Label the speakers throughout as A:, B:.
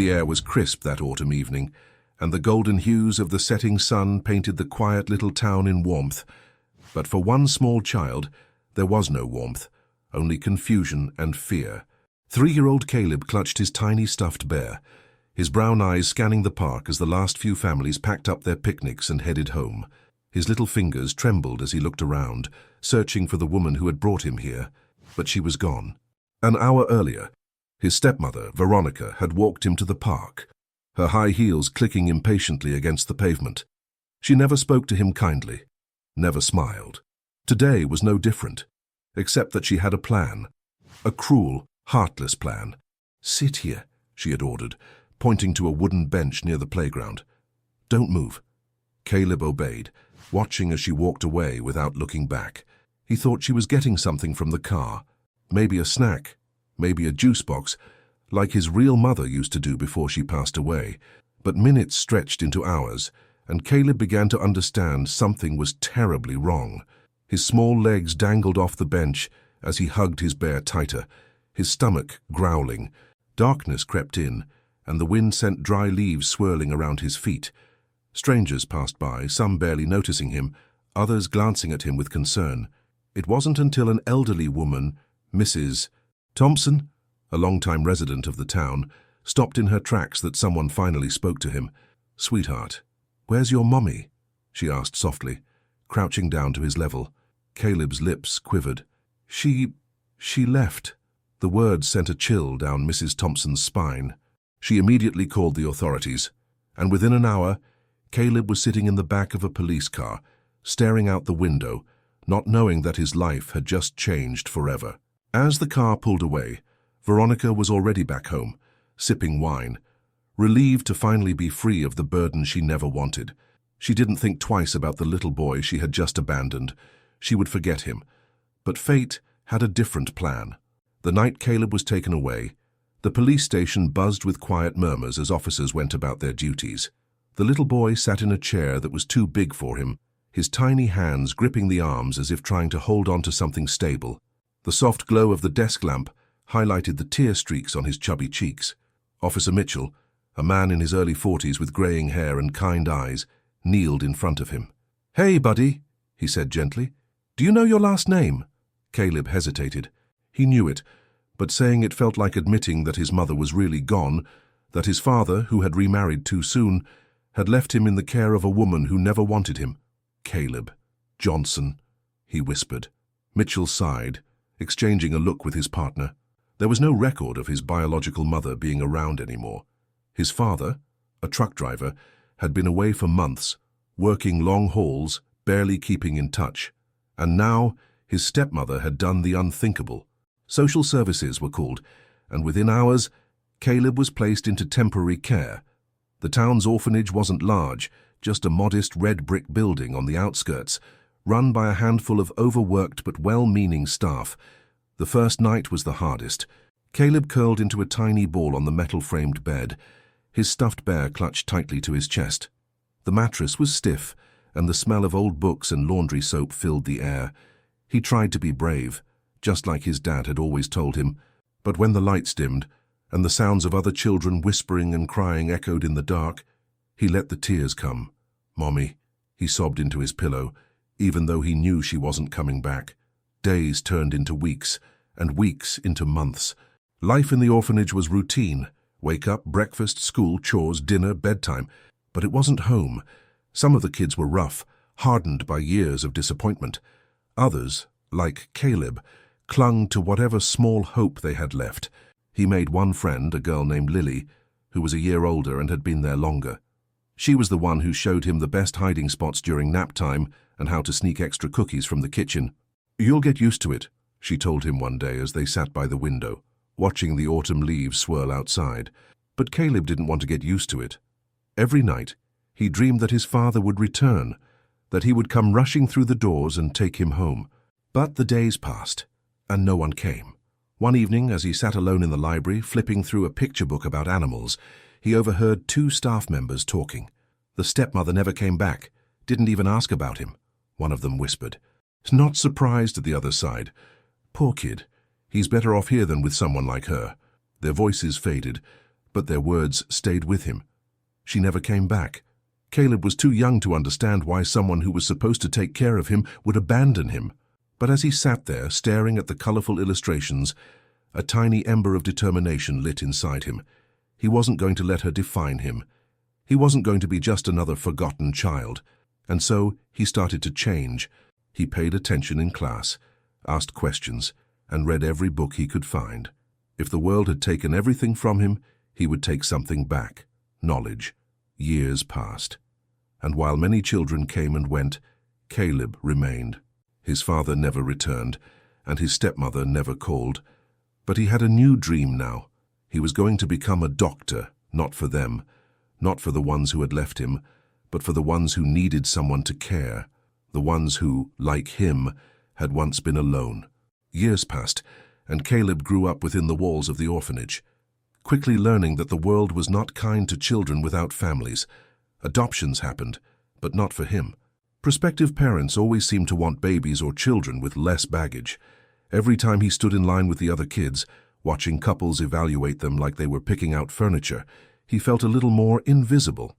A: The air was crisp that autumn evening, and the golden hues of the setting sun painted the quiet little town in warmth. But for one small child, there was no warmth, only confusion and fear. 3-year-old Caleb clutched his tiny stuffed bear, his brown eyes scanning the park as the last few families packed up their picnics and headed home. His little fingers trembled as he looked around, searching for the woman who had brought him here, but she was gone. An hour earlier, his stepmother, Veronica, had walked him to the park, her high heels clicking impatiently against the pavement. She never spoke to him kindly, never smiled. Today was no different, except that she had a plan, a cruel, heartless plan. "Sit here," she had ordered, pointing to a wooden bench near the playground. "Don't move." Caleb obeyed, watching as she walked away without looking back. He thought she was getting something from the car, maybe a snack, maybe a juice box, like his real mother used to do before she passed away. But minutes stretched into hours, and Caleb began to understand something was terribly wrong. His small legs dangled off the bench as he hugged his bear tighter, his stomach growling. Darkness crept in, and the wind sent dry leaves swirling around his feet. Strangers passed by, some barely noticing him, others glancing at him with concern. It wasn't until an elderly woman, Mrs. Thompson, a long-time resident of the town, stopped in her tracks that someone finally spoke to him. "Sweetheart, where's your mommy?" she asked softly, crouching down to his level. Caleb's lips quivered. She left." The words sent a chill down Mrs. Thompson's spine. She immediately called the authorities, and within an hour, Caleb was sitting in the back of a police car, staring out the window, not knowing that his life had just changed forever. As the car pulled away, Veronica was already back home, sipping wine, relieved to finally be free of the burden she never wanted. She didn't think twice about the little boy she had just abandoned. She would forget him. But fate had a different plan. The night Caleb was taken away, the police station buzzed with quiet murmurs as officers went about their duties. The little boy sat in a chair that was too big for him, his tiny hands gripping the arms as if trying to hold on to something stable. The soft glow of the desk lamp highlighted the tear streaks on his chubby cheeks. Officer Mitchell, a man in his early 40s with graying hair and kind eyes, kneeled in front of him. "Hey, buddy," he said gently. "Do you know your last name?" Caleb hesitated. He knew it, but saying it felt like admitting that his mother was really gone, that his father, who had remarried too soon, had left him in the care of a woman who never wanted him. "Caleb Johnson," he whispered. Mitchell sighed, exchanging a look with his partner. There was no record of his biological mother being around anymore. His father, a truck driver, had been away for months, working long hauls, barely keeping in touch. And now his stepmother had done the unthinkable. Social services were called, and within hours, Caleb was placed into temporary care. The town's orphanage wasn't large, just a modest red brick building on the outskirts, run by a handful of overworked but well-meaning staff. The first night was the hardest. Caleb curled into a tiny ball on the metal-framed bed, his stuffed bear clutched tightly to his chest. The mattress was stiff, and the smell of old books and laundry soap filled the air. He tried to be brave, just like his dad had always told him, but when the lights dimmed, and the sounds of other children whispering and crying echoed in the dark, he let the tears come. "Mommy," he sobbed into his pillow, even though he knew she wasn't coming back. Days turned into weeks, and weeks into months. Life in the orphanage was routine. Wake up, breakfast, school, chores, dinner, bedtime. But it wasn't home. Some of the kids were rough, hardened by years of disappointment. Others, like Caleb, clung to whatever small hope they had left. He made one friend, a girl named Lily, who was a year older and had been there longer. She was the one who showed him the best hiding spots during nap time and how to sneak extra cookies from the kitchen. "You'll get used to it," she told him one day as they sat by the window, watching the autumn leaves swirl outside. But Caleb didn't want to get used to it. Every night, he dreamed that his father would return, that he would come rushing through the doors and take him home. But the days passed, and no one came. One evening, as he sat alone in the library, flipping through a picture book about animals, he overheard 2 staff members talking. "The stepmother never came back, didn't even ask about him," one of them whispered. "Not surprised," at the other side. "Poor kid. He's better off here than with someone like her." Their voices faded, But their words stayed with him. She never came back. Caleb was too young to understand why someone who was supposed to take care of him would abandon him. But as he sat there, staring at the colorful illustrations, a tiny ember of determination lit inside him. He wasn't going to let her define him. He wasn't going to be just another forgotten child. And so he started to change. He paid attention in class, asked questions, and read every book he could find. If the world had taken everything from him, he would take something back: knowledge. Years passed. And while many children came and went, Caleb remained. His father never returned, and his stepmother never called. But he had a new dream now. He was going to become a doctor, not for them, not for the ones who had left him, but for the ones who needed someone to care, the ones who, like him, had once been alone. Years passed, and Caleb grew up within the walls of the orphanage, quickly learning that the world was not kind to children without families. Adoptions happened, but not for him. Prospective parents always seemed to want babies or children with less baggage. Every time he stood in line with the other kids, watching couples evaluate them like they were picking out furniture, he felt a little more invisible.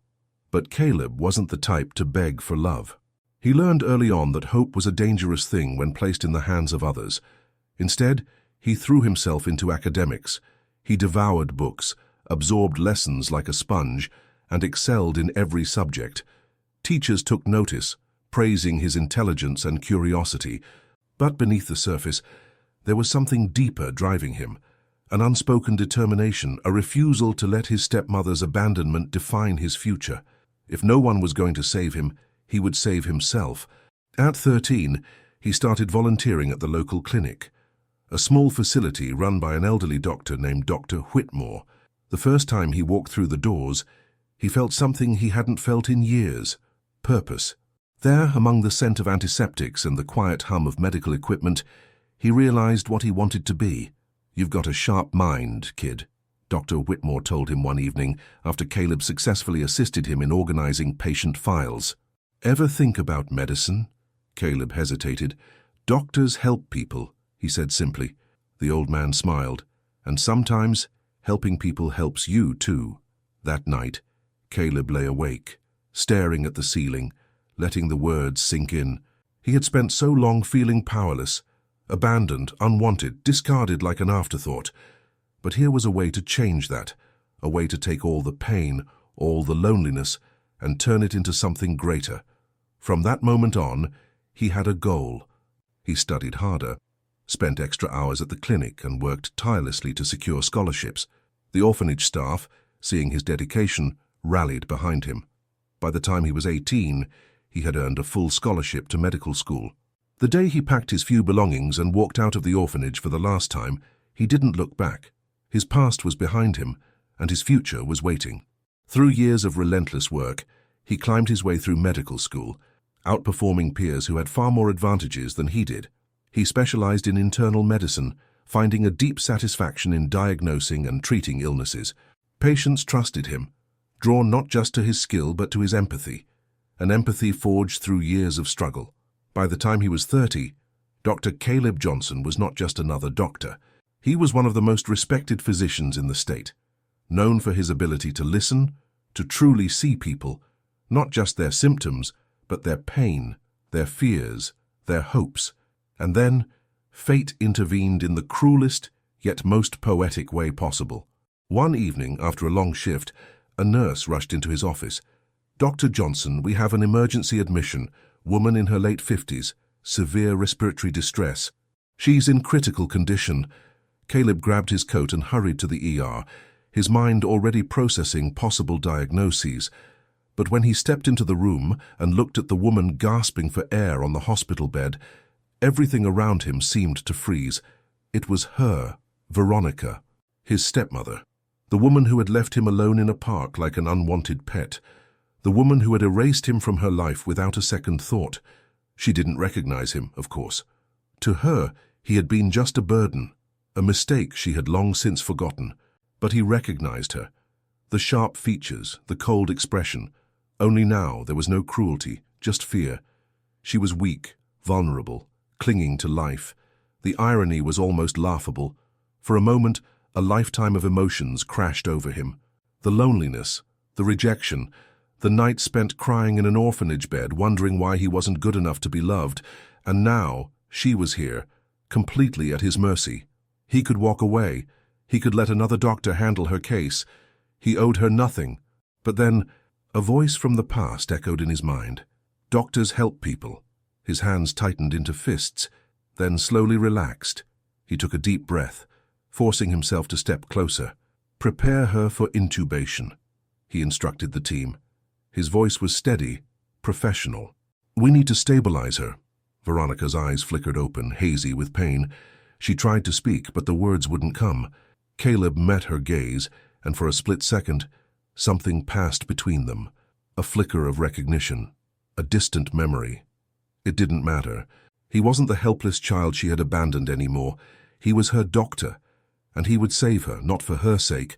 A: But Caleb wasn't the type to beg for love. He learned early on that hope was a dangerous thing when placed in the hands of others. Instead, he threw himself into academics. He devoured books, absorbed lessons like a sponge, and excelled in every subject. Teachers took notice, praising his intelligence and curiosity. But beneath the surface, there was something deeper driving him, an unspoken determination, a refusal to let his stepmother's abandonment define his future. If no one was going to save him, he would save himself. At 13, he started volunteering at the local clinic, a small facility run by an elderly doctor named Dr. Whitmore. The first time he walked through the doors, he felt something he hadn't felt in years: purpose. There, among the scent of antiseptics and the quiet hum of medical equipment, he realized what he wanted to be. "You've got a sharp mind, kid," Dr. Whitmore told him one evening after Caleb successfully assisted him in organizing patient files. "Ever think about medicine?" Caleb hesitated. "Doctors help people," he said simply. The old man smiled. "And sometimes helping people helps you too." That night, Caleb lay awake, staring at the ceiling, letting the words sink in. He had spent so long feeling powerless, abandoned, unwanted, discarded like an afterthought. But here was a way to change that, a way to take all the pain, all the loneliness, and turn it into something greater. From that moment on, he had a goal. He studied harder, spent extra hours at the clinic, and worked tirelessly to secure scholarships. The orphanage staff, seeing his dedication, rallied behind him. By the time he was 18, he had earned a full scholarship to medical school. The day he packed his few belongings and walked out of the orphanage for the last time, he didn't look back. His past was behind him, and his future was waiting. Through years of relentless work, he climbed his way through medical school, outperforming peers who had far more advantages than he did. He specialized in internal medicine, finding a deep satisfaction in diagnosing and treating illnesses. Patients trusted him, drawn not just to his skill but to his empathy, an empathy forged through years of struggle. By the time he was 30, Dr. Caleb Johnson was not just another doctor. He was one of the most respected physicians in the state, known for his ability to listen, to truly see people, not just their symptoms, but their pain, their fears, their hopes. And then, fate intervened in the cruelest, yet most poetic way possible. One evening, after a long shift, a nurse rushed into his office. "Dr. Johnson, we have an emergency admission. Woman in her late 50s, severe respiratory distress. She's in critical condition." Caleb grabbed his coat and hurried to the ER, his mind already processing possible diagnoses. But when he stepped into the room and looked at the woman gasping for air on the hospital bed, everything around him seemed to freeze. It was her, Veronica, his stepmother, the woman who had left him alone in a park like an unwanted pet, the woman who had erased him from her life without a second thought. She didn't recognize him, of course. To her, he had been just a burden, a mistake she had long since forgotten. But he recognized her. The sharp features, the cold expression. Only now there was no cruelty, just fear. She was weak, vulnerable, clinging to life. The irony was almost laughable. For a moment, A lifetime of emotions crashed over him. The loneliness, the rejection, the nights spent crying in an orphanage bed, wondering why he wasn't good enough to be loved. And now she was here, completely at his mercy. He could walk away. He could let another doctor handle her case. He owed her nothing. But then, a voice from the past echoed in his mind. Doctors help people. His hands tightened into fists, then slowly relaxed. He took a deep breath, forcing himself to step closer. Prepare her for intubation, he instructed the team. His voice was steady, professional. We need to stabilize her. Veronica's eyes flickered open, hazy with pain. She tried to speak, but the words wouldn't come. Caleb met her gaze, and for a split second, something passed between them. A flicker of recognition, a distant memory. It didn't matter. He wasn't the helpless child she had abandoned anymore. He was her doctor, and he would save her, not for her sake,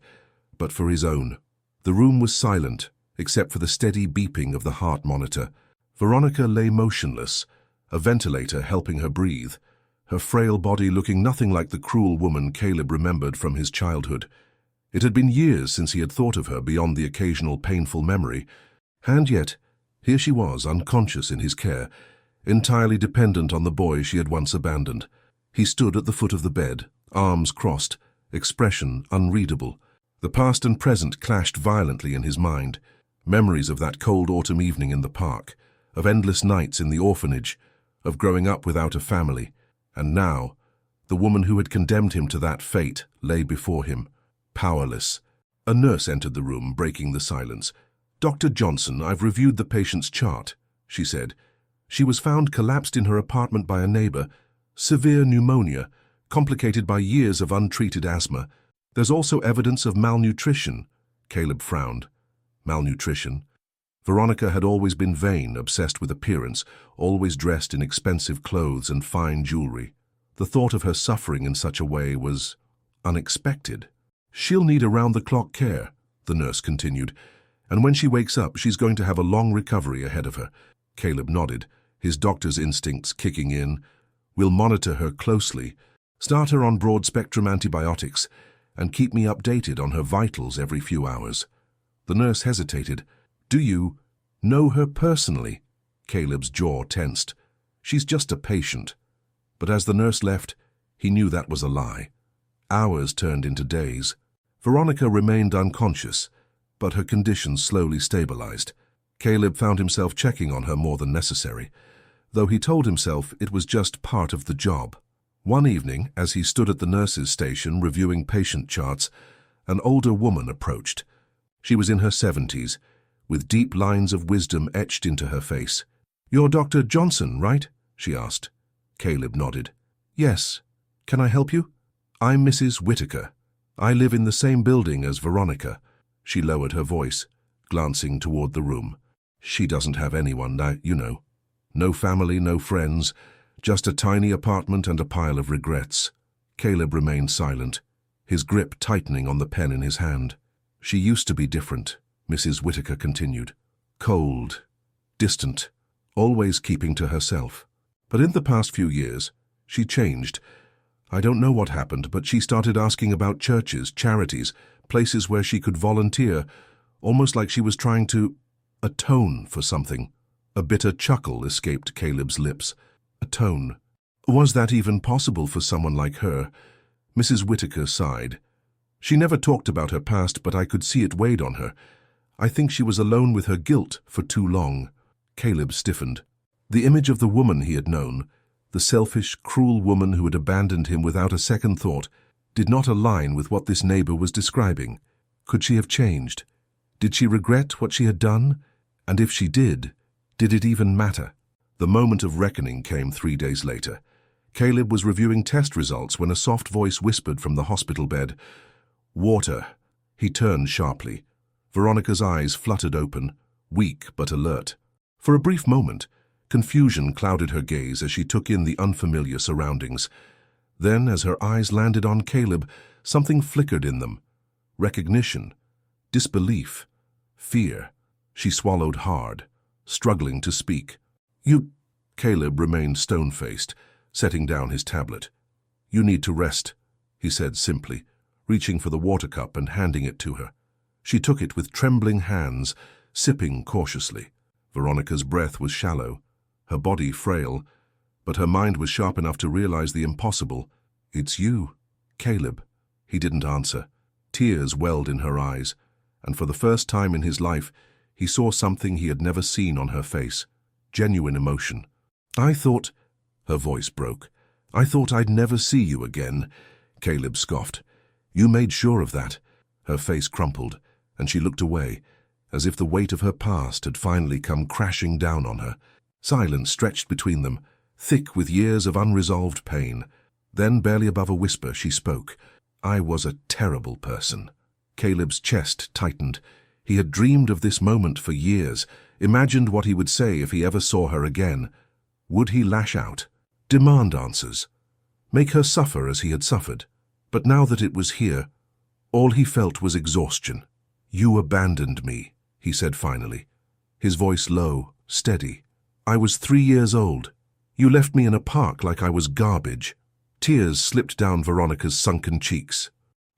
A: but for his own. The room was silent, except for the steady beeping of the heart monitor. Veronica lay motionless, a ventilator helping her breathe, her frail body looking nothing like the cruel woman Caleb remembered from his childhood. It had been years since he had thought of her beyond the occasional painful memory, and yet, here she was, unconscious in his care, entirely dependent on the boy she had once abandoned. He stood at the foot of the bed, arms crossed, expression unreadable. The past and present clashed violently in his mind. Memories of that cold autumn evening in the park, of endless nights in the orphanage, of growing up without a family. And now, the woman who had condemned him to that fate lay before him, powerless. A nurse entered the room, breaking the silence. "Dr. Johnson, I've reviewed the patient's chart," she said. "She was found collapsed in her apartment by a neighbor. Severe pneumonia, complicated by years of untreated asthma. There's also evidence of malnutrition." Caleb frowned. Malnutrition? Veronica had always been vain, obsessed with appearance, always dressed in expensive clothes and fine jewelry. The thought of her suffering in such a way was unexpected. "She'll need around-the-clock care," the nurse continued, "and when she wakes up, she's going to have a long recovery ahead of her." Caleb nodded, his doctor's instincts kicking in. "We'll monitor her closely, start her on broad-spectrum antibiotics, and keep me updated on her vitals every few hours." The nurse hesitated. "Do you know her personally?" Caleb's jaw tensed. "She's just a patient." But as the nurse left, he knew that was a lie. Hours turned into days. Veronica remained unconscious, but her condition slowly stabilized. Caleb found himself checking on her more than necessary, though he told himself it was just part of the job. One evening, as he stood at the nurse's station reviewing patient charts, an older woman approached. She was in her 70s, with deep lines of wisdom etched into her face. "You're Dr. Johnson, right?" she asked. Caleb nodded. "Yes. Can I help you?" "I'm Mrs. Whitaker. I live in the same building as Veronica." She lowered her voice, glancing toward the room. "She doesn't have anyone now, you know. No family, no friends, just a tiny apartment and a pile of regrets." Caleb remained silent, his grip tightening on the pen in his hand. "She used to be different," Mrs. Whitaker continued. "Cold, distant, always keeping to herself. But in the past few years, she changed. I don't know what happened, but she started asking about churches, charities, places where she could volunteer, almost like she was trying to atone for something." A bitter chuckle escaped Caleb's lips. Atone. Was that even possible for someone like her? Mrs. Whitaker sighed. "She never talked about her past, but I could see it weighed on her. I think she was alone with her guilt for too long." Caleb stiffened. The image of the woman he had known, the selfish, cruel woman who had abandoned him without a second thought, did not align with what this neighbor was describing. Could she have changed? Did she regret what she had done? And if she did it even matter? The moment of reckoning came 3 days later. Caleb was reviewing test results when a soft voice whispered from the hospital bed, "Water." He turned sharply. Veronica's eyes fluttered open, weak but alert. For a brief moment, confusion clouded her gaze as she took in the unfamiliar surroundings. Then, as her eyes landed on Caleb, something flickered in them. Recognition, disbelief, fear. She swallowed hard, struggling to speak. "You—" Caleb remained stone-faced, setting down his tablet. "You need to rest," he said simply. reaching for the water cup and handing it to her. She took it with trembling hands, sipping cautiously. Veronica's breath was shallow, her body frail, but her mind was sharp enough to realize the impossible. "It's you, Caleb." He didn't answer. Tears welled in her eyes, and for the first time in his life, he saw something he had never seen on her face, genuine emotion. "I thought—" Her voice broke. "I thought I'd never see you again," Caleb scoffed. "You made sure of that." Her face crumpled, and she looked away, as if the weight of her past had finally come crashing down on her. Silence stretched between them, thick with years of unresolved pain. Then, barely above a whisper, she spoke. "I was a terrible person." Caleb's chest tightened. He had dreamed of this moment for years, imagined what he would say if he ever saw her again. Would he lash out? Demand answers? Make her suffer as he had suffered? But now that it was here, all he felt was exhaustion. "You abandoned me," he said finally, his voice low, steady. "I was 3 years old. You left me in a park like I was garbage." Tears slipped down Veronica's sunken cheeks.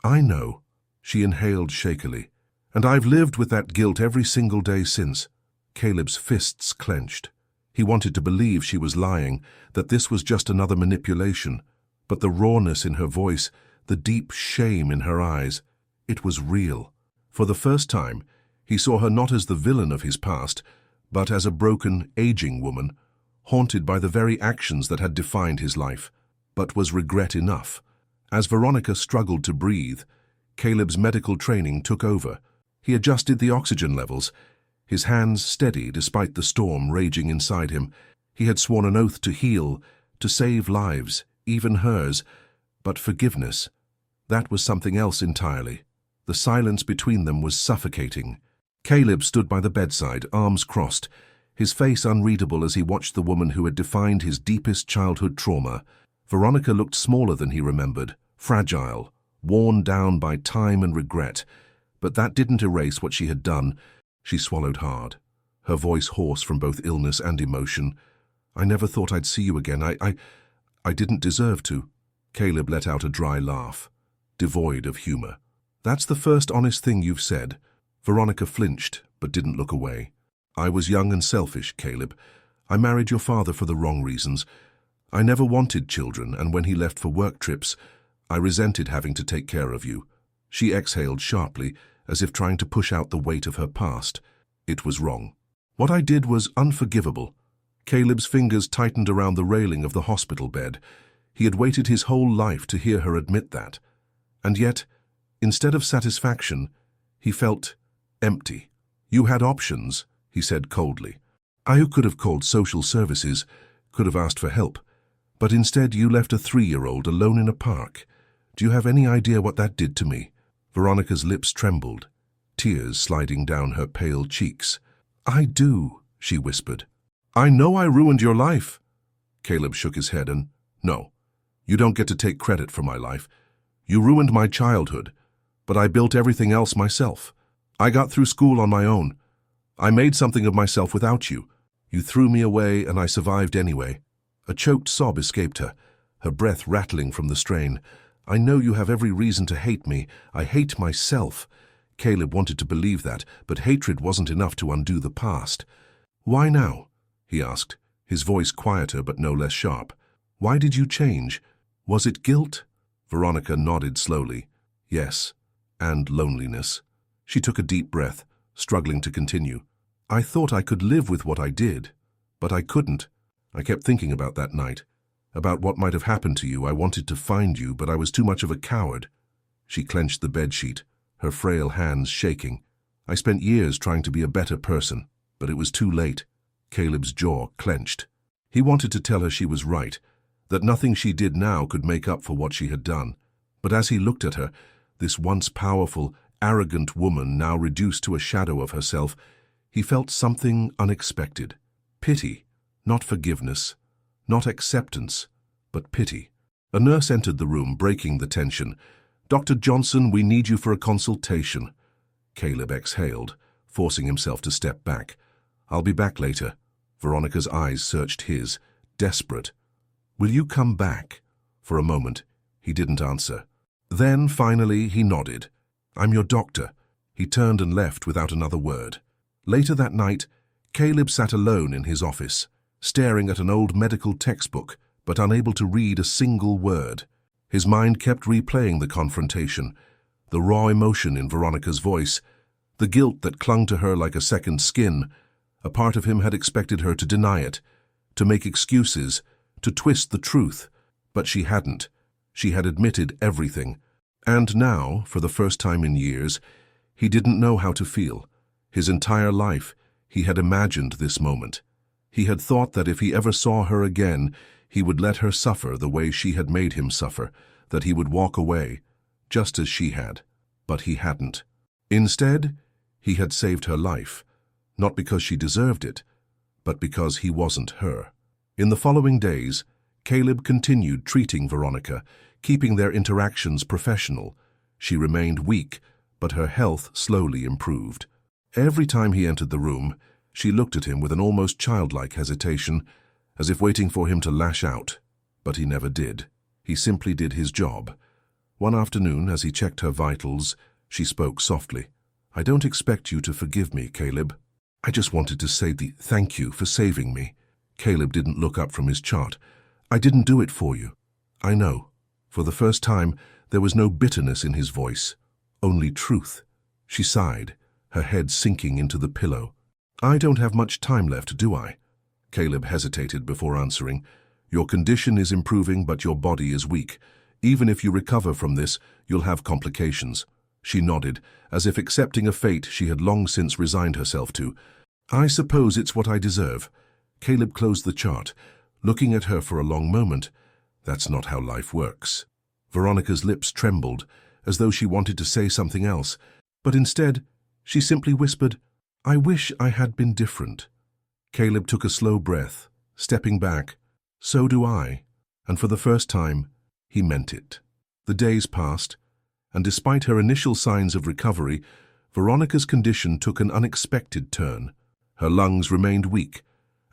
A: "I know," she inhaled shakily, "and I've lived with that guilt every single day since." Caleb's fists clenched. He wanted to believe she was lying, that this was just another manipulation, but the rawness in her voice, the deep shame in her eyes, it was real. For the first time, he saw her not as the villain of his past, but as a broken, aging woman, haunted by the very actions that had defined his life. But was regret enough? As Veronica struggled to breathe, Caleb's medical training took over. He adjusted the oxygen levels, his hands steady despite the storm raging inside him. He had sworn an oath to heal, to save lives, even hers. But forgiveness, that was something else entirely. The silence between them was suffocating. Caleb stood by the bedside, arms crossed, his face unreadable as he watched the woman who had defined his deepest childhood trauma. Veronica looked smaller than he remembered, fragile, worn down by time and regret. But that didn't erase what she had done. She swallowed hard, her voice hoarse from both illness and emotion. "I never thought I'd see you again. I didn't deserve to." Caleb let out a dry laugh, devoid of humor. "That's the first honest thing you've said." Veronica flinched, but didn't look away. "I was young and selfish, Caleb. I married your father for the wrong reasons. I never wanted children, and when he left for work trips, I resented having to take care of you." She exhaled sharply, as if trying to push out the weight of her past. "It was wrong. What I did was unforgivable." Caleb's fingers tightened around the railing of the hospital bed. He had waited his whole life to hear her admit that. And yet, instead of satisfaction, he felt empty. "You had options," he said coldly. "I could have called social services, could have asked for help. But instead you left a 3-year-old alone in a park. Do you have any idea what that did to me?" Veronica's lips trembled, tears sliding down her pale cheeks. "I do," she whispered. "I know I ruined your life." Caleb shook his head and, "No, you don't get to take credit for my life. You ruined my childhood, but I built everything else myself. I got through school on my own. I made something of myself without you. You threw me away and I survived anyway." A choked sob escaped her, her breath rattling from the strain. "I know you have every reason to hate me. I hate myself." Caleb wanted to believe that, but hatred wasn't enough to undo the past. "Why now?" he asked, his voice quieter but no less sharp. "Why did you change? Was it guilt?" Veronica nodded slowly. "Yes, and loneliness." She took a deep breath, struggling to continue. "I thought I could live with what I did, but I couldn't. I kept thinking about that night, about what might have happened to you. I wanted to find you, but I was too much of a coward." She clenched the bedsheet, her frail hands shaking. "I spent years trying to be a better person, but it was too late." Caleb's jaw clenched. He wanted to tell her she was right, that nothing she did now could make up for what she had done. But as he looked at her, this once powerful, arrogant woman now reduced to a shadow of herself, he felt something unexpected. Pity, not forgiveness, not acceptance, but pity. A nurse entered the room, breaking the tension. "Dr. Johnson, we need you for a consultation." Caleb exhaled, forcing himself to step back. "I'll be back later." Veronica's eyes searched his, desperate. "Will you come back?" For a moment, he didn't answer. Then, finally, he nodded. "I'm your doctor." He turned and left without another word. Later that night, Caleb sat alone in his office, staring at an old medical textbook, but unable to read a single word. His mind kept replaying the confrontation, the raw emotion in Veronica's voice, the guilt that clung to her like a second skin. A part of him had expected her to deny it, to make excuses, to twist the truth. But she hadn't. She had admitted everything. And now, for the first time in years, he didn't know how to feel. His entire life, he had imagined this moment. He had thought that if he ever saw her again, he would let her suffer the way she had made him suffer, that he would walk away, just as she had. But he hadn't. Instead, he had saved her life, not because she deserved it, but because he wasn't her. In the following days, Caleb continued treating Veronica, keeping their interactions professional. She remained weak, but her health slowly improved. Every time he entered the room, she looked at him with an almost childlike hesitation, as if waiting for him to lash out. But he never did. He simply did his job. One afternoon, as he checked her vitals, she spoke softly. "I don't expect you to forgive me, Caleb. I just wanted to say thank you for saving me." Caleb didn't look up from his chart. "I didn't do it for you." "I know." For the first time, there was no bitterness in his voice, only truth. She sighed, her head sinking into the pillow. "I don't have much time left, do I?" Caleb hesitated before answering. "Your condition is improving, but your body is weak. Even if you recover from this, you'll have complications." She nodded, as if accepting a fate she had long since resigned herself to. "I suppose it's what I deserve." Caleb closed the chart, looking at her for a long moment. That's not how life works. Veronica's lips trembled, as though she wanted to say something else, but instead, she simply whispered, "I wish I had been different." Caleb took a slow breath, stepping back. "So do I." And for the first time, he meant it. The days passed, and despite her initial signs of recovery, Veronica's condition took an unexpected turn. Her lungs remained weak,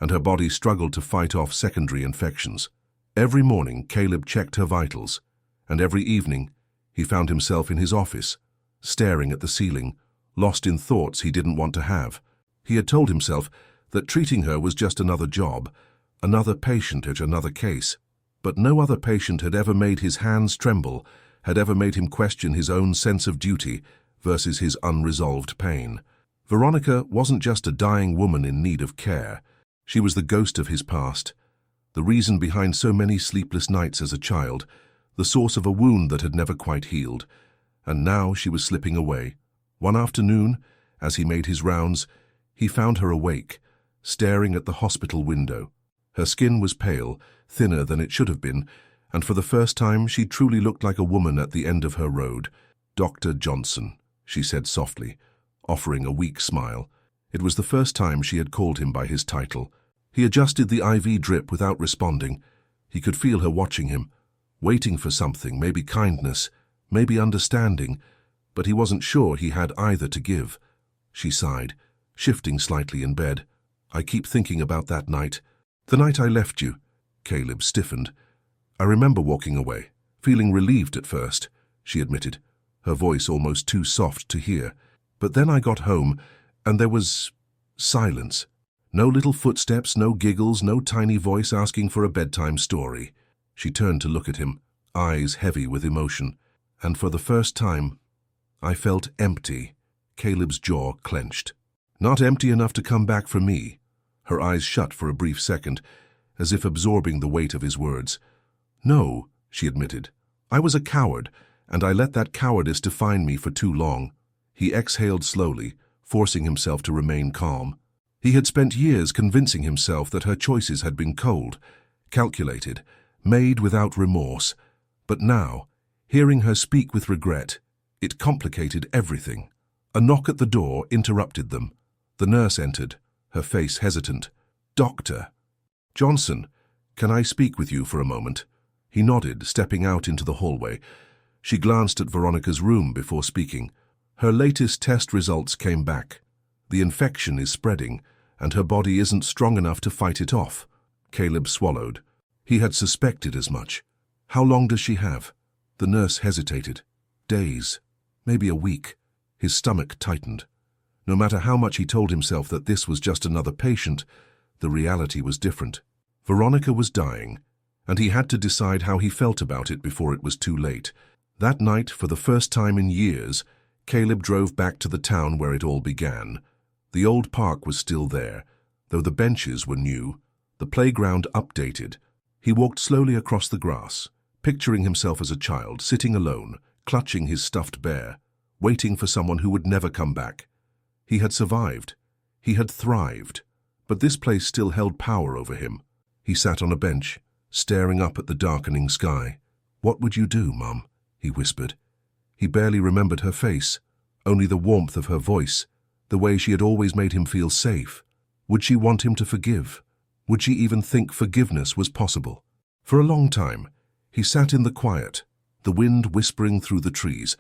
A: and her body struggled to fight off secondary infections. Every morning, Caleb checked her vitals, and every evening, he found himself in his office, staring at the ceiling, lost in thoughts he didn't want to have. He had told himself that treating her was just another job, another patient at another case. But no other patient had ever made his hands tremble, had ever made him question his own sense of duty versus his unresolved pain. Veronica wasn't just a dying woman in need of care. She was the ghost of his past, the reason behind so many sleepless nights as a child, the source of a wound that had never quite healed. And now she was slipping away. One afternoon, as he made his rounds, he found her awake, staring at the hospital window. Her skin was pale, thinner than it should have been, and for the first time she truly looked like a woman at the end of her road. "Dr. Johnson," she said softly, offering a weak smile. It was the first time she had called him by his title. He adjusted the IV drip without responding. He could feel her watching him, waiting for something, maybe kindness, maybe understanding, but he wasn't sure he had either to give. She sighed, shifting slightly in bed. "I keep thinking about that night. The night I left you." Caleb stiffened. "I remember walking away, feeling relieved at first," she admitted, her voice almost too soft to hear. "But then I got home, and there was silence. No little footsteps, no giggles, no tiny voice asking for a bedtime story." She turned to look at him, eyes heavy with emotion. "And for the first time, I felt empty." Caleb's jaw clenched. "Not empty enough to come back for me." Her eyes shut for a brief second, as if absorbing the weight of his words. "No," she admitted. "I was a coward, and I let that cowardice define me for too long." He exhaled slowly, forcing himself to remain calm. He had spent years convincing himself that her choices had been cold, calculated, made without remorse. But now, hearing her speak with regret, it complicated everything. A knock at the door interrupted them. The nurse entered, her face hesitant. "Doctor Johnson, can I speak with you for a moment?" He nodded, stepping out into the hallway. She glanced at Veronica's room before speaking. Her latest test results came back. The infection is spreading, and her body isn't strong enough to fight it off. Caleb swallowed. He had suspected as much. "How long does she have?" The nurse hesitated. Days, maybe a week. His stomach tightened. No matter how much he told himself that this was just another patient, the reality was different. Veronica was dying, and he had to decide how he felt about it before it was too late. That night, for the first time in years, Caleb drove back to the town where it all began. The old park was still there, though the benches were new, the playground updated. He walked slowly across the grass, picturing himself as a child, sitting alone, clutching his stuffed bear, waiting for someone who would never come back. He had survived. He had thrived. But this place still held power over him. He sat on a bench, staring up at the darkening sky. "What would you do, Mum?" he whispered. He barely remembered her face, only the warmth of her voice, the way she had always made him feel safe. Would she want him to forgive? Would she even think forgiveness was possible? For a long time, he sat in the quiet, the wind whispering through the trees.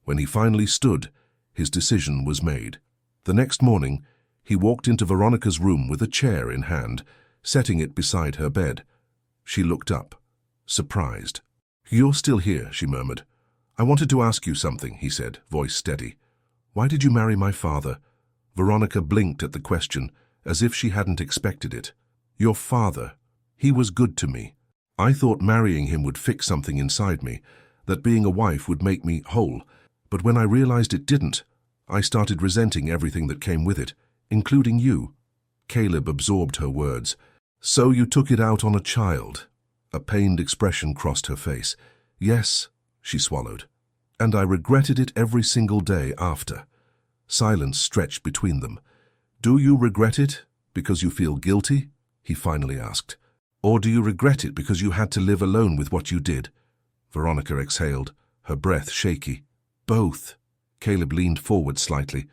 A: When he finally stood, his decision was made. The next morning, he walked into Veronica's room with a chair in hand, setting it beside her bed. She looked up, surprised. "You're still here," she murmured. "I wanted to ask you something," he said, voice steady. "Why did you marry my father?" Veronica blinked at the question, as if she hadn't expected it. "Your father. He was good to me. I thought marrying him would fix something inside me, that being a wife would make me whole. But when I realized it didn't, I started resenting everything that came with it, including you." Caleb absorbed her words. "So you took it out on a child?" A pained expression crossed her face. "Yes," she swallowed. "And I regretted it every single day after." Silence stretched between them. "Do you regret it because you feel guilty?" he finally asked. "Or do you regret it because you had to live alone with what you did?" Veronica exhaled, her breath shaky. "Both." Caleb leaned forward slightly,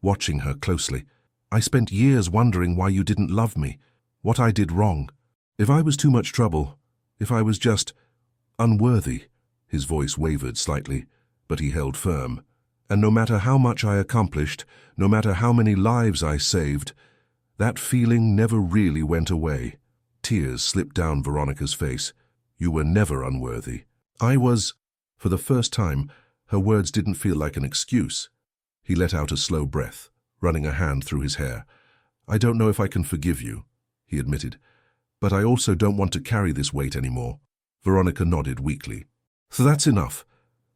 A: watching her closely. "I spent years wondering why you didn't love me, what I did wrong. If I was too much trouble, if I was just unworthy." His voice wavered slightly, but he held firm. "And no matter how much I accomplished, no matter how many lives I saved, that feeling never really went away." Tears slipped down Veronica's face. "You were never unworthy." "I was." For the first time, her words didn't feel like an excuse. He let out a slow breath, running a hand through his hair. "I don't know if I can forgive you," he admitted, "but I also don't want to carry this weight anymore." Veronica nodded weakly. "So that's enough."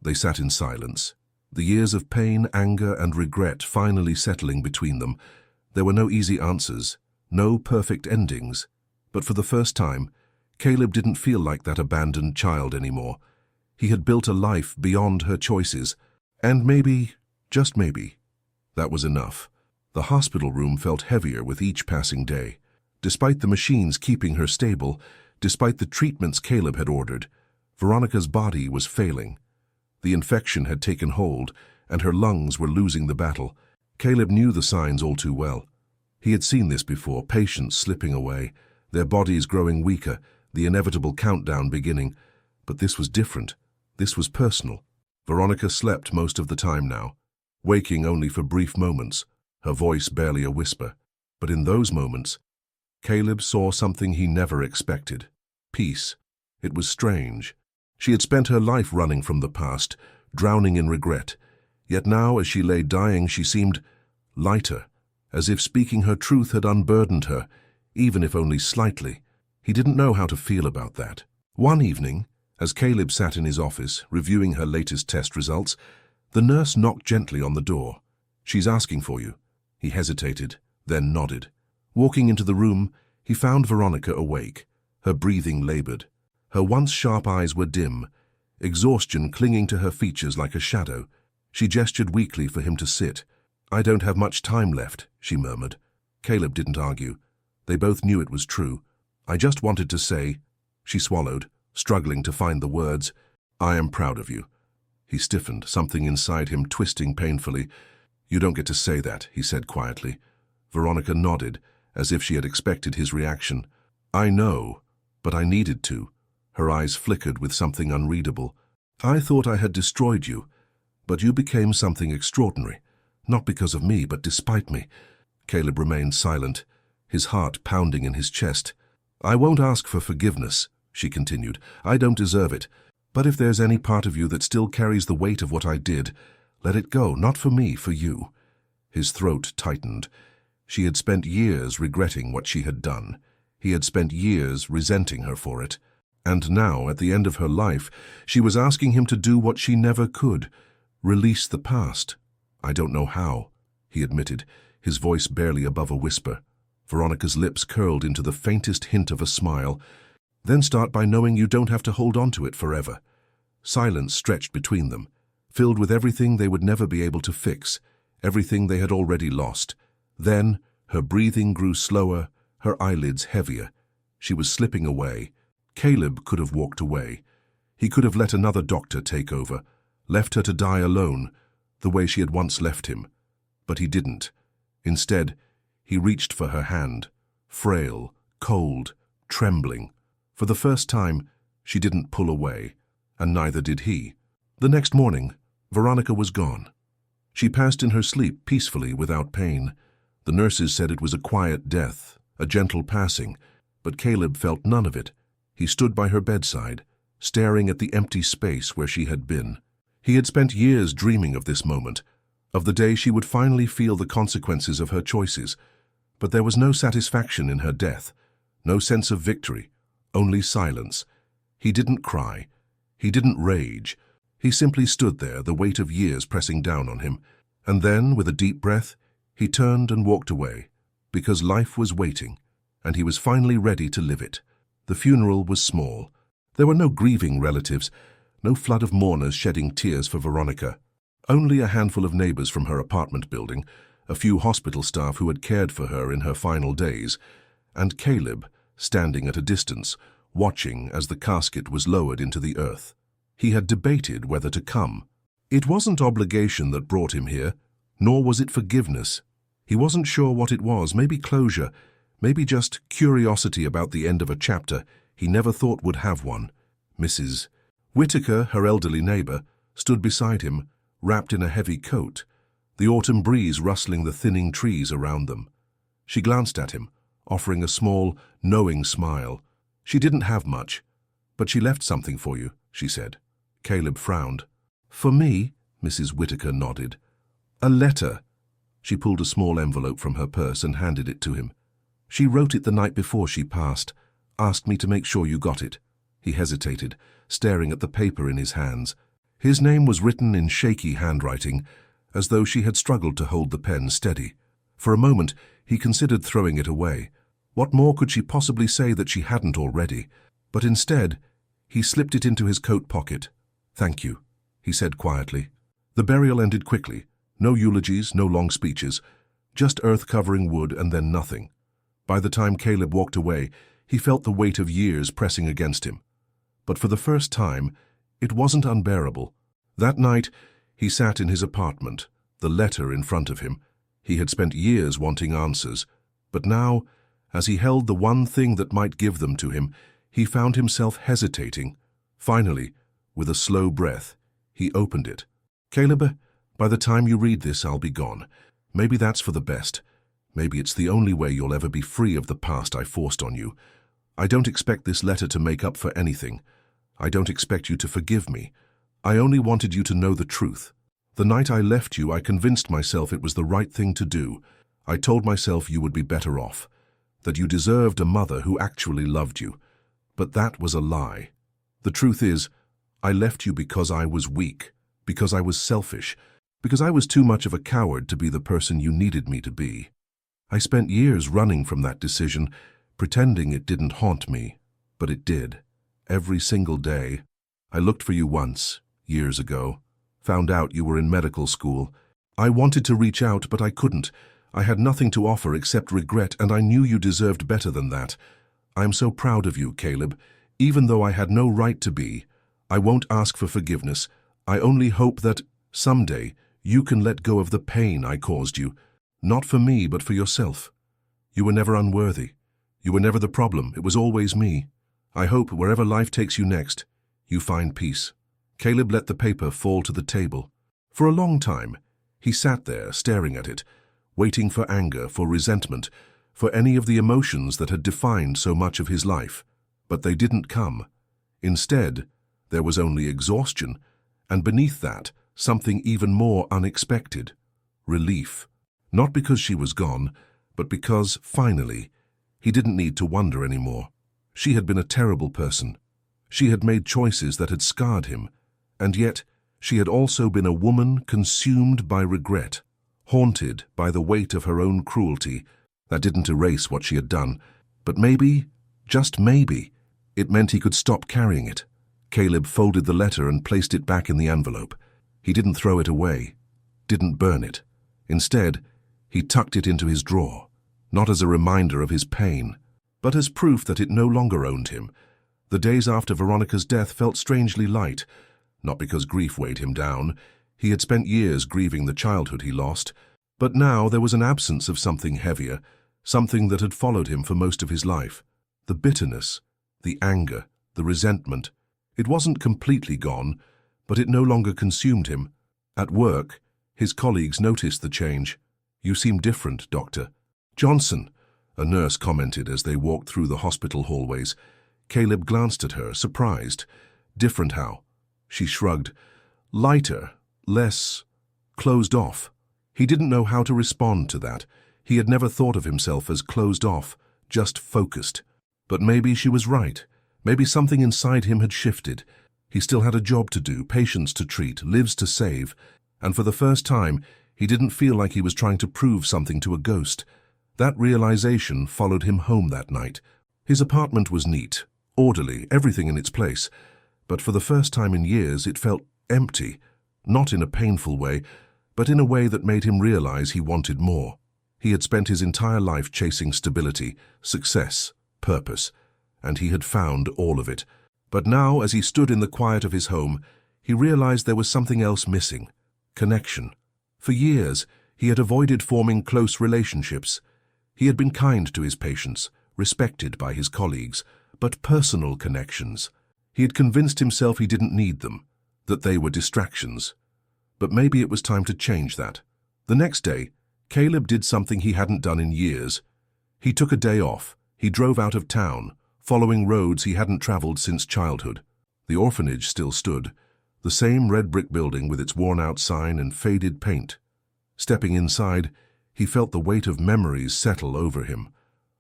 A: They sat in silence, the years of pain, anger, and regret finally settling between them. There were no easy answers, no perfect endings, but for the first time, Caleb didn't feel like that abandoned child anymore. He had built a life beyond her choices, and maybe, just maybe, that was enough. The hospital room felt heavier with each passing day. Despite the machines keeping her stable, despite the treatments Caleb had ordered, Veronica's body was failing. The infection had taken hold, and her lungs were losing the battle. Caleb knew the signs all too well. He had seen this before, patients slipping away, their bodies growing weaker, the inevitable countdown beginning. But this was different. This was personal. Veronica slept most of the time now, waking only for brief moments, her voice barely a whisper. But in those moments, Caleb saw something he never expected. Peace. It was strange. She had spent her life running from the past, drowning in regret. Yet now, as she lay dying, she seemed lighter, as if speaking her truth had unburdened her, even if only slightly. He didn't know how to feel about that. One evening, as Caleb sat in his office, reviewing her latest test results, the nurse knocked gently on the door. "She's asking for you." He hesitated, then nodded. Walking into the room, he found Veronica awake, her breathing labored. Her once sharp eyes were dim, exhaustion clinging to her features like a shadow. She gestured weakly for him to sit. "I don't have much time left," she murmured. Caleb didn't argue. They both knew it was true. "I just wanted to say," she swallowed, struggling to find the words, "I am proud of you." He stiffened, something inside him twisting painfully. "You don't get to say that," he said quietly. Veronica nodded, as if she had expected his reaction. "I know, but I needed to." Her eyes flickered with something unreadable. "I thought I had destroyed you, but you became something extraordinary. Not because of me, but despite me." Caleb remained silent, his heart pounding in his chest. "I won't ask for forgiveness," she continued. "I don't deserve it. But if there's any part of you that still carries the weight of what I did, let it go, not for me, for you." His throat tightened. She had spent years regretting what she had done. He had spent years resenting her for it. And now, at the end of her life, she was asking him to do what she never could, release the past. "I don't know how," he admitted, his voice barely above a whisper. Veronica's lips curled into the faintest hint of a smile. "Then start by knowing you don't have to hold on to it forever." Silence stretched between them, filled with everything they would never be able to fix, everything they had already lost. Then, her breathing grew slower, her eyelids heavier. She was slipping away. Caleb could have walked away. He could have let another doctor take over, left her to die alone, the way she had once left him. But he didn't. Instead, he reached for her hand, frail, cold, trembling. For the first time, she didn't pull away, and neither did he. The next morning, Veronica was gone. She passed in her sleep peacefully without pain. The nurses said it was a quiet death, a gentle passing, but Caleb felt none of it. He stood by her bedside, staring at the empty space where she had been. He had spent years dreaming of this moment, of the day she would finally feel the consequences of her choices. But there was no satisfaction in her death, no sense of victory, only silence. He didn't cry. He didn't rage. He simply stood there, the weight of years pressing down on him. And then, with a deep breath, he turned and walked away, because life was waiting, and he was finally ready to live it. The funeral was small. There were no grieving relatives, no flood of mourners shedding tears for Veronica. Only a handful of neighbors from her apartment building, a few hospital staff who had cared for her in her final days, and Caleb, standing at a distance, watching as the casket was lowered into the earth. He had debated whether to come. It wasn't obligation that brought him here, nor was it forgiveness. He wasn't sure what it was, maybe closure, maybe just curiosity about the end of a chapter he never thought would have one. Mrs. Whitaker, her elderly neighbor, stood beside him, wrapped in a heavy coat, the autumn breeze rustling the thinning trees around them. She glanced at him, offering a small, knowing smile. "She didn't have much, but she left something for you," she said. Caleb frowned. "For me?" Mrs. Whitaker nodded. "A letter." She pulled a small envelope from her purse and handed it to him. "She wrote it the night before she passed. Asked me to make sure you got it." He hesitated, staring at the paper in his hands. His name was written in shaky handwriting, as though she had struggled to hold the pen steady. For a moment, he considered throwing it away. What more could she possibly say that she hadn't already? But instead, he slipped it into his coat pocket. "Thank you," he said quietly. The burial ended quickly. No eulogies, no long speeches, just earth covering wood and then nothing. By the time Caleb walked away, he felt the weight of years pressing against him. But for the first time, it wasn't unbearable. That night, he sat in his apartment, the letter in front of him. He had spent years wanting answers, but now, as he held the one thing that might give them to him, he found himself hesitating. Finally, with a slow breath, he opened it. "Caleb, by the time you read this, I'll be gone. Maybe that's for the best. Maybe it's the only way you'll ever be free of the past I forced on you. I don't expect this letter to make up for anything. I don't expect you to forgive me. I only wanted you to know the truth. The night I left you, I convinced myself it was the right thing to do. I told myself you would be better off, that you deserved a mother who actually loved you. But that was a lie. The truth is, I left you because I was weak, because I was selfish, because I was too much of a coward to be the person you needed me to be. I spent years running from that decision, pretending it didn't haunt me, but it did. Every single day. I looked for you once, years ago. Found out you were in medical school. I wanted to reach out, but I couldn't. I had nothing to offer except regret, and I knew you deserved better than that. I am so proud of you, Caleb. Even though I had no right to be, I won't ask for forgiveness. I only hope that, someday, you can let go of the pain I caused you. Not for me, but for yourself. You were never unworthy. You were never the problem. It was always me. I hope, wherever life takes you next, you find peace." Caleb let the paper fall to the table. For a long time, he sat there, staring at it, waiting for anger, for resentment, for any of the emotions that had defined so much of his life. But they didn't come. Instead, There was only exhaustion, and beneath that, something even more unexpected. Relief. Not because she was gone, but because, finally, he didn't need to wonder anymore. She had been a terrible person. She had made choices that had scarred him, and yet she had also been a woman consumed by regret, haunted by the weight of her own cruelty. That didn't erase what she had done, but maybe, just maybe, it meant he could stop carrying it. Caleb folded the letter and placed it back in the envelope. He didn't throw it away, didn't burn it. Instead, he tucked it into his drawer, not as a reminder of his pain, but as proof that it no longer owned him. The days after Veronica's death felt strangely light, not because grief weighed him down. He had spent years grieving the childhood he lost, but now there was an absence of something heavier, something that had followed him for most of his life. The bitterness, the anger, the resentment. It wasn't completely gone, but it no longer consumed him. At work, his colleagues noticed the change. "You seem different, Doctor." "Johnson," a nurse commented as they walked through the hospital hallways. Caleb glanced at her, surprised. "Different how?" She shrugged. "Lighter, less closed off." He didn't know how to respond to that. He had never thought of himself as closed off, just focused. But maybe she was right. Maybe something inside him had shifted. He still had a job to do, patients to treat, lives to save, and for the first time, he didn't feel like he was trying to prove something to a ghost. That realization followed him home that night. His apartment was neat, orderly, everything in its place, but for the first time in years it felt empty, not in a painful way, but in a way that made him realize he wanted more. He had spent his entire life chasing stability, success, purpose, and he had found all of it. But now, as he stood in the quiet of his home, he realized there was something else missing: connection. For years, he had avoided forming close relationships. He had been kind to his patients, respected by his colleagues, but personal connections. He had convinced himself he didn't need them, that they were distractions. But maybe it was time to change that. The next day, Caleb did something he hadn't done in years. He took a day off. He drove out of town, following roads he hadn't traveled since childhood. The orphanage still stood, the same red brick building with its worn-out sign and faded paint. Stepping inside, he felt the weight of memories settle over him.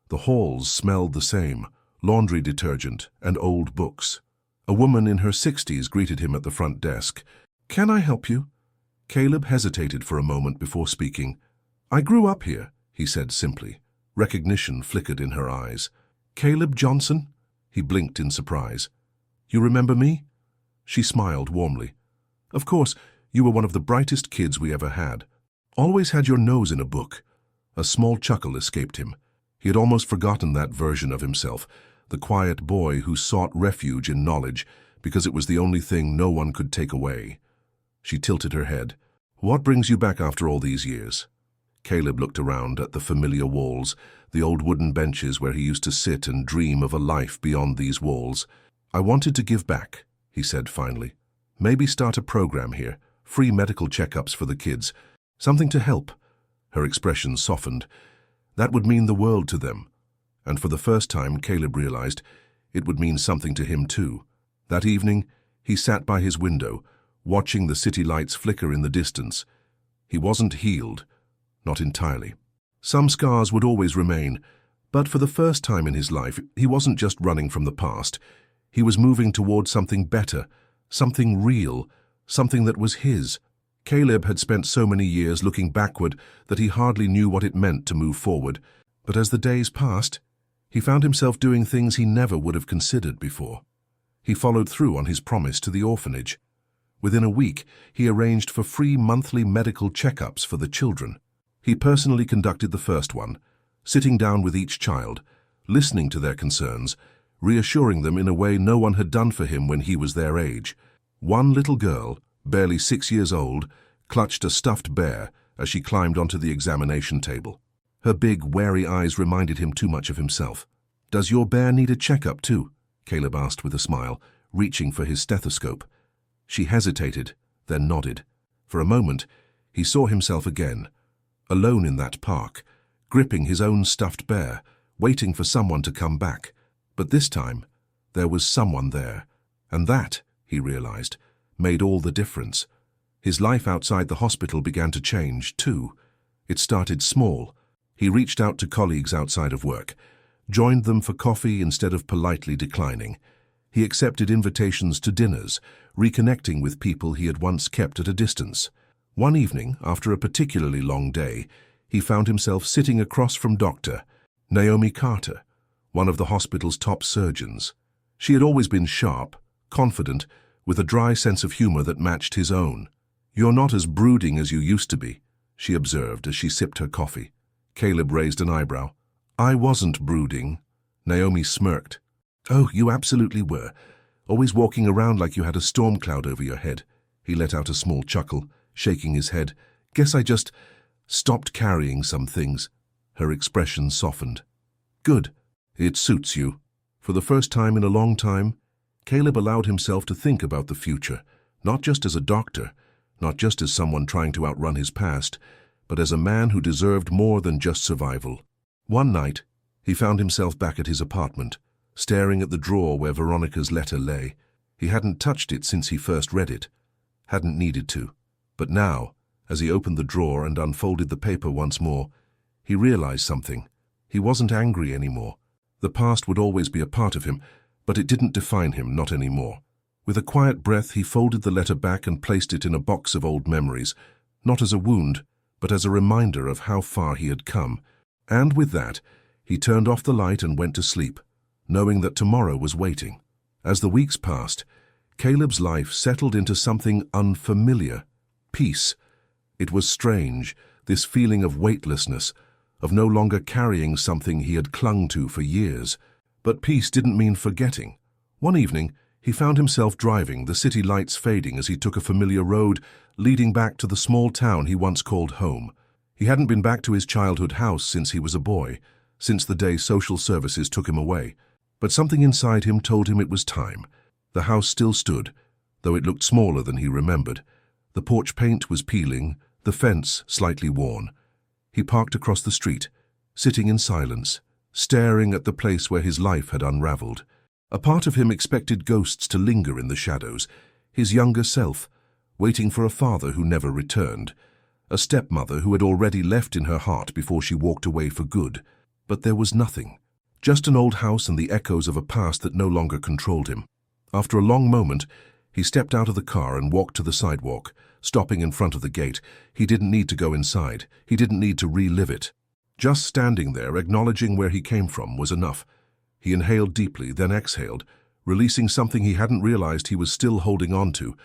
A: The halls smelled the same: laundry detergent and old books. A woman in her 60s greeted him at the front desk. "Can I help you?" Caleb hesitated for a moment before speaking. "I grew up here," he said simply. Recognition flickered in her eyes. "Caleb Johnson?" He blinked in surprise. "You remember me?" She smiled warmly. "Of course, you were one of the brightest kids we ever had. Always had your nose in a book." A small chuckle escaped him. He had almost forgotten that version of himself, the quiet boy who sought refuge in knowledge because it was the only thing no one could take away. She tilted her head. "What brings you back after all these years?" Caleb looked around at the familiar walls, the old wooden benches where he used to sit and dream of a life beyond these walls. "I wanted to give back," he said finally. "Maybe start a program here, free medical checkups for the kids, something to help." Her expression softened. That would mean the world to them. And for the first time, Caleb realized it would mean something to him too. That evening, he sat by his window, watching the city lights flicker in the distance. He wasn't healed. Not entirely. Some scars would always remain, but for the first time in his life, he wasn't just running from the past. He was moving toward something better, something real, something that was his. Caleb had spent so many years looking backward that he hardly knew what it meant to move forward. But as the days passed, he found himself doing things he never would have considered before. He followed through on his promise to the orphanage. Within a week, he arranged for free monthly medical checkups for the children. He personally conducted the first one, sitting down with each child, listening to their concerns, reassuring them in a way no one had done for him when he was their age. One little girl, barely 6 years old, clutched a stuffed bear as she climbed onto the examination table. Her big, wary eyes reminded him too much of himself. "Does your bear need a checkup too?" Caleb asked with a smile, reaching for his stethoscope. She hesitated, then nodded. For a moment, he saw himself again, alone in that park, gripping his own stuffed bear, waiting for someone to come back. But this time, there was someone there, and that, he realized, made all the difference. His life outside the hospital began to change, too. It started small. He reached out to colleagues outside of work, joined them for coffee instead of politely declining. He accepted invitations to dinners, reconnecting with people he had once kept at a distance. One evening, after a particularly long day, he found himself sitting across from Dr. Naomi Carter, one of the hospital's top surgeons. She had always been sharp, confident, with a dry sense of humor that matched his own. "You're not as brooding as you used to be," she observed as she sipped her coffee. Caleb raised an eyebrow. "I wasn't brooding." Naomi smirked. "Oh, you absolutely were. Always walking around like you had a storm cloud over your head." He let out a small chuckle, shaking his head. "Guess I just stopped carrying some things." Her expression softened. "Good. It suits you." For the first time in a long time, Caleb allowed himself to think about the future, not just as a doctor, not just as someone trying to outrun his past, but as a man who deserved more than just survival. One night, he found himself back at his apartment, staring at the drawer where Veronica's letter lay. He hadn't touched it since he first read it, hadn't needed to. But now, as he opened the drawer and unfolded the paper once more, he realized something. He wasn't angry anymore. The past would always be a part of him, but it didn't define him, not anymore. With a quiet breath, he folded the letter back and placed it in a box of old memories, not as a wound, but as a reminder of how far he had come. And with that, he turned off the light and went to sleep, knowing that tomorrow was waiting. As the weeks passed, Caleb's life settled into something unfamiliar. Peace. It was strange, this feeling of weightlessness, of no longer carrying something he had clung to for years. But peace didn't mean forgetting. One evening, he found himself driving, the city lights fading as he took a familiar road leading back to the small town he once called home. He hadn't been back to his childhood house since he was a boy, since the day social services took him away. But something inside him told him it was time. The house still stood, though it looked smaller than he remembered. The porch paint was peeling, the fence slightly worn. He parked across the street, sitting in silence, staring at the place where his life had unraveled. A part of him expected ghosts to linger in the shadows, his younger self, waiting for a father who never returned, a stepmother who had already left in her heart before she walked away for good. But there was nothing, just an old house and the echoes of a past that no longer controlled him. After a long moment, he stepped out of the car and walked to the sidewalk, stopping in front of the gate. He didn't need to go inside. He didn't need to relive it. Just standing there, acknowledging where he came from, was enough. He inhaled deeply, then exhaled, releasing something he hadn't realized he was still holding on to,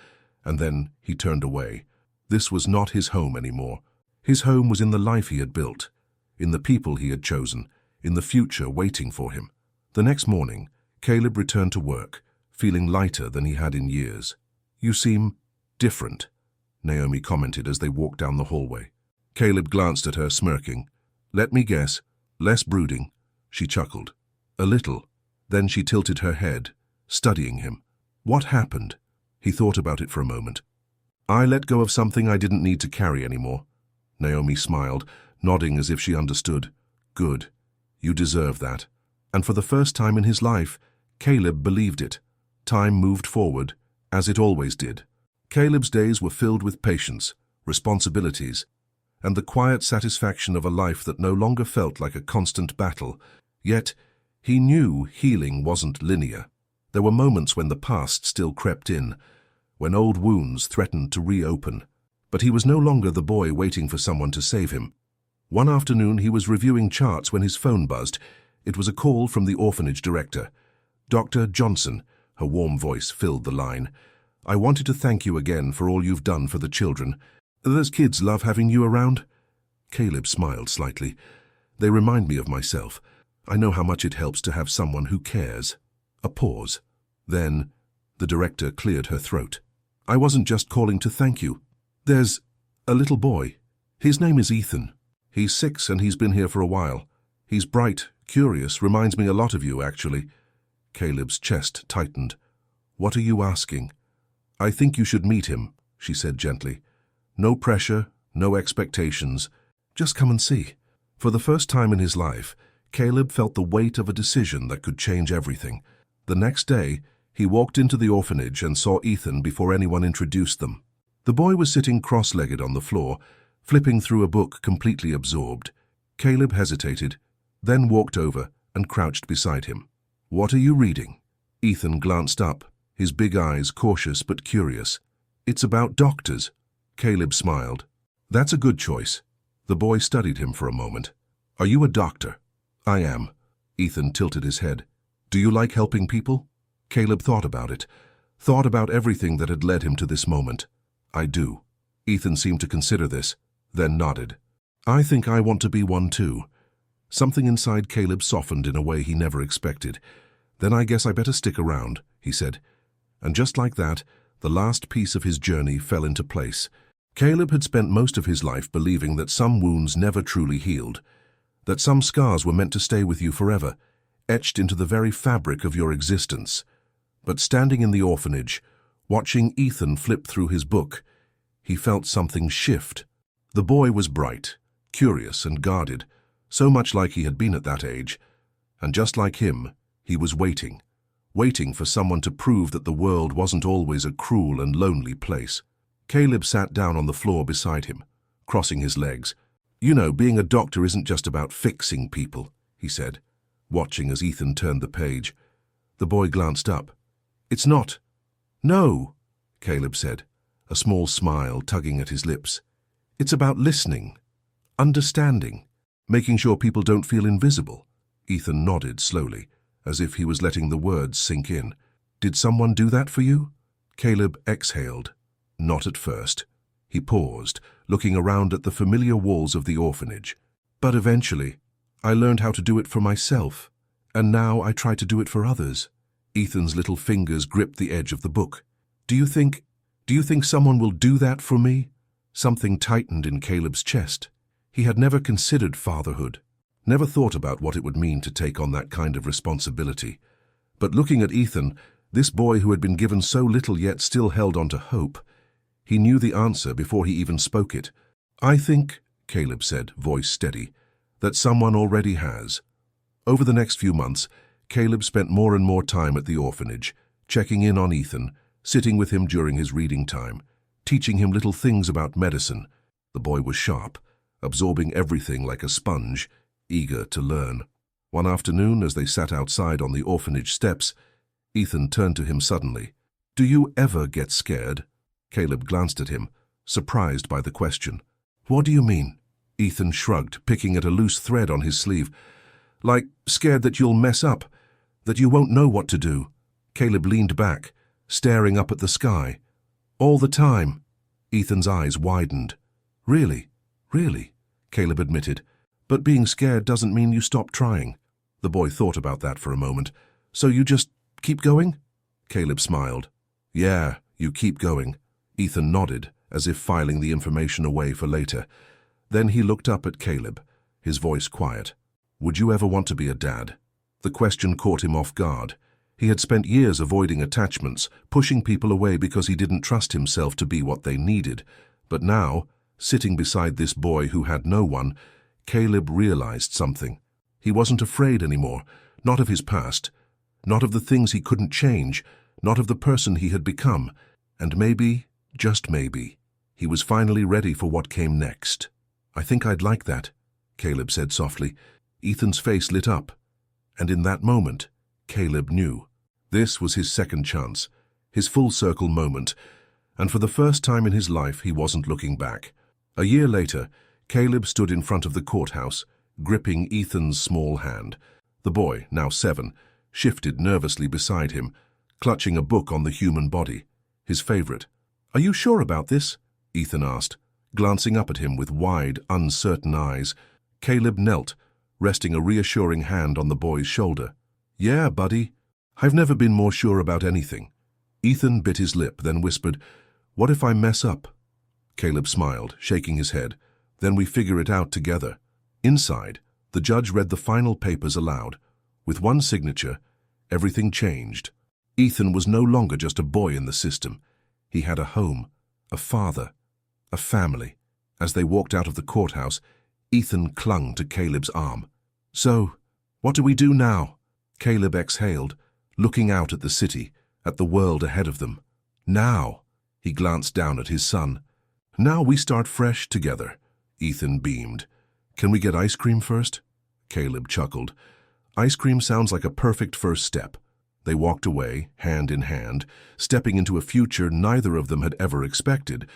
A: and then he turned away. This was not his home anymore. His home was in the life he had built, in the people he had chosen, in the future waiting for him. The next morning, Caleb returned to work, feeling lighter than he had in years. "You seem different," Naomi commented as they walked down the hallway. Caleb glanced at her, smirking. "Let me guess, less brooding," she chuckled. "A little." Then she tilted her head, studying him. "What happened?" He thought about it for a moment. "I let go of something I didn't need to carry anymore." Naomi smiled, nodding as if she understood. "Good. You deserve that." And for the first time in his life, Caleb believed it. Time moved forward, as it always did. Caleb's days were filled with patience, responsibilities, and the quiet satisfaction of a life that no longer felt like a constant battle. Yet, he knew healing wasn't linear. There were moments when the past still crept in, when old wounds threatened to reopen. But he was no longer the boy waiting for someone to save him. One afternoon he was reviewing charts when his phone buzzed. It was a call from the orphanage director. "Dr. Johnson," her warm voice filled the line. "I wanted to thank you again for all you've done for the children. Those kids love having you around." Caleb smiled slightly. "They remind me of myself. I know how much it helps to have someone who cares." A pause. Then, the director cleared her throat. "I wasn't just calling to thank you. There's a little boy. His name is Ethan. He's 6 and he's been here for a while. He's bright, curious, reminds me a lot of you, actually." Caleb's chest tightened. "What are you asking?" "I think you should meet him," she said gently. "No pressure, no expectations. Just come and see." For the first time in his life, Caleb felt the weight of a decision that could change everything. The next day, He walked into the orphanage and saw Ethan before anyone introduced them. The boy was sitting cross-legged on the floor, flipping through a book, completely absorbed. Caleb hesitated, then walked over and crouched beside him. "What are you reading?" Ethan glanced up, his big eyes cautious but curious. "It's about doctors." Caleb smiled. "That's a good choice." The boy studied him for a moment. "Are you a doctor?" "I am." Ethan tilted his head. "Do you like helping people?" Caleb thought about it, thought about everything that had led him to this moment. "I do." Ethan seemed to consider this, then nodded. "I think I want to be one too." Something inside Caleb softened in a way he never expected. "Then I guess I better stick around," he said. And just like that, the last piece of his journey fell into place. Caleb had spent most of his life believing that some wounds never truly healed, that some scars were meant to stay with you forever, etched into the very fabric of your existence. But standing in the orphanage, watching Ethan flip through his book, he felt something shift. The boy was bright, curious and guarded, so much like he had been at that age. And just like him, he was waiting for someone to prove that the world wasn't always a cruel and lonely place. Caleb sat down on the floor beside him, crossing his legs. "You know, being a doctor isn't just about fixing people," he said, watching as Ethan turned the page. The boy glanced up. "It's not." "No," Caleb said, a small smile tugging at his lips. "It's about listening, understanding, making sure people don't feel invisible." Ethan nodded slowly, as if he was letting the words sink in. "Did someone do that for you?" Caleb exhaled. "Not at first." He paused, looking around at the familiar walls of the orphanage. "But eventually, I learned how to do it for myself, and now I try to do it for others." Ethan's little fingers gripped the edge of the book. Do you think someone will do that for me?" Something tightened in Caleb's chest. He had never considered fatherhood, never thought about what it would mean to take on that kind of responsibility. But looking at Ethan, this boy who had been given so little yet still held on to hope, he knew the answer before he even spoke it. "I think," Caleb said, voice steady, "that someone already has." Over the next few months, Caleb spent more and more time at the orphanage, checking in on Ethan, sitting with him during his reading time, teaching him little things about medicine. The boy was sharp, absorbing everything like a sponge, eager to learn. One afternoon, as they sat outside on the orphanage steps, Ethan turned to him suddenly. "Do you ever get scared?" Caleb glanced at him, surprised by the question. "What do you mean?" Ethan shrugged, picking at a loose thread on his sleeve. "Like, scared that you'll mess up, that you won't know what to do." Caleb leaned back, staring up at the sky. "All the time." Ethan's eyes widened. "Really? Really?" Caleb admitted. "But being scared doesn't mean you stop trying." The boy thought about that for a moment. "So you just keep going?" Caleb smiled. "Yeah, you keep going." Ethan nodded, as if filing the information away for later. Then he looked up at Caleb, his voice quiet. "Would you ever want to be a dad?" The question caught him off guard. He had spent years avoiding attachments, pushing people away because he didn't trust himself to be what they needed. But now, sitting beside this boy who had no one, Caleb realized something. He wasn't afraid anymore, not of his past, not of the things he couldn't change, not of the person he had become. And maybe, just maybe, he was finally ready for what came next. "I think I'd like that," Caleb said softly. Ethan's face lit up, and in that moment, Caleb knew. This was his second chance, his full-circle moment, and for the first time in his life he wasn't looking back. A year later, Caleb stood in front of the courthouse, gripping Ethan's small hand. The boy, now 7, shifted nervously beside him, clutching a book on the human body, his favorite. "Are you sure about this?" Ethan asked, glancing up at him with wide, uncertain eyes. Caleb knelt, resting a reassuring hand on the boy's shoulder. "Yeah, buddy. I've never been more sure about anything." Ethan bit his lip, then whispered, "What if I mess up?" Caleb smiled, shaking his head. "Then we figure it out together." Inside, the judge read the final papers aloud. With one signature, everything changed. Ethan was no longer just a boy in the system. He had a home, a father, a family. As they walked out of the courthouse, Ethan clung to Caleb's arm. "So, what do we do now?" Caleb exhaled, looking out at the city, at the world ahead of them. Now, he glanced down at his son. Now we start fresh together. Ethan beamed. Can we get ice cream first? Caleb chuckled. Ice cream sounds like a perfect first step. They walked away, hand in hand, stepping into a future neither of them had ever expected,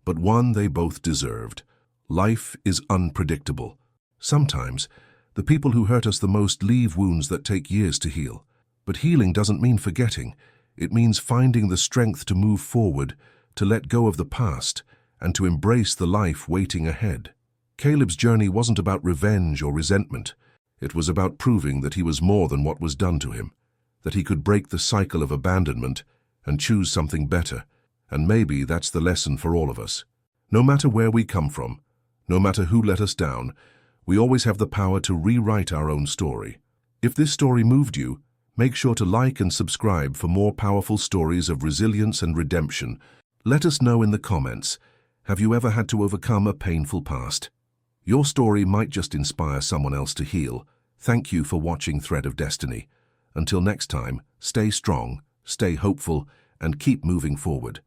A: but one they both deserved. Life is unpredictable. Sometimes, the people who hurt us the most leave wounds that take years to heal. But healing doesn't mean forgetting. It means finding the strength to move forward, to let go of the past, and to embrace the life waiting ahead. Caleb's journey wasn't about revenge or resentment. It was about proving that he was more than what was done to him, that he could break the cycle of abandonment and choose something better. And maybe that's the lesson for all of us. No matter where we come from, no matter who let us down, we always have the power to rewrite our own story. If this story moved you, make sure to like and subscribe for more powerful stories of resilience and redemption. Let us know in the comments, have you ever had to overcome a painful past? Your story might just inspire someone else to heal. Thank you for watching Thread of Destiny. Until next time, stay strong, stay hopeful, and keep moving forward.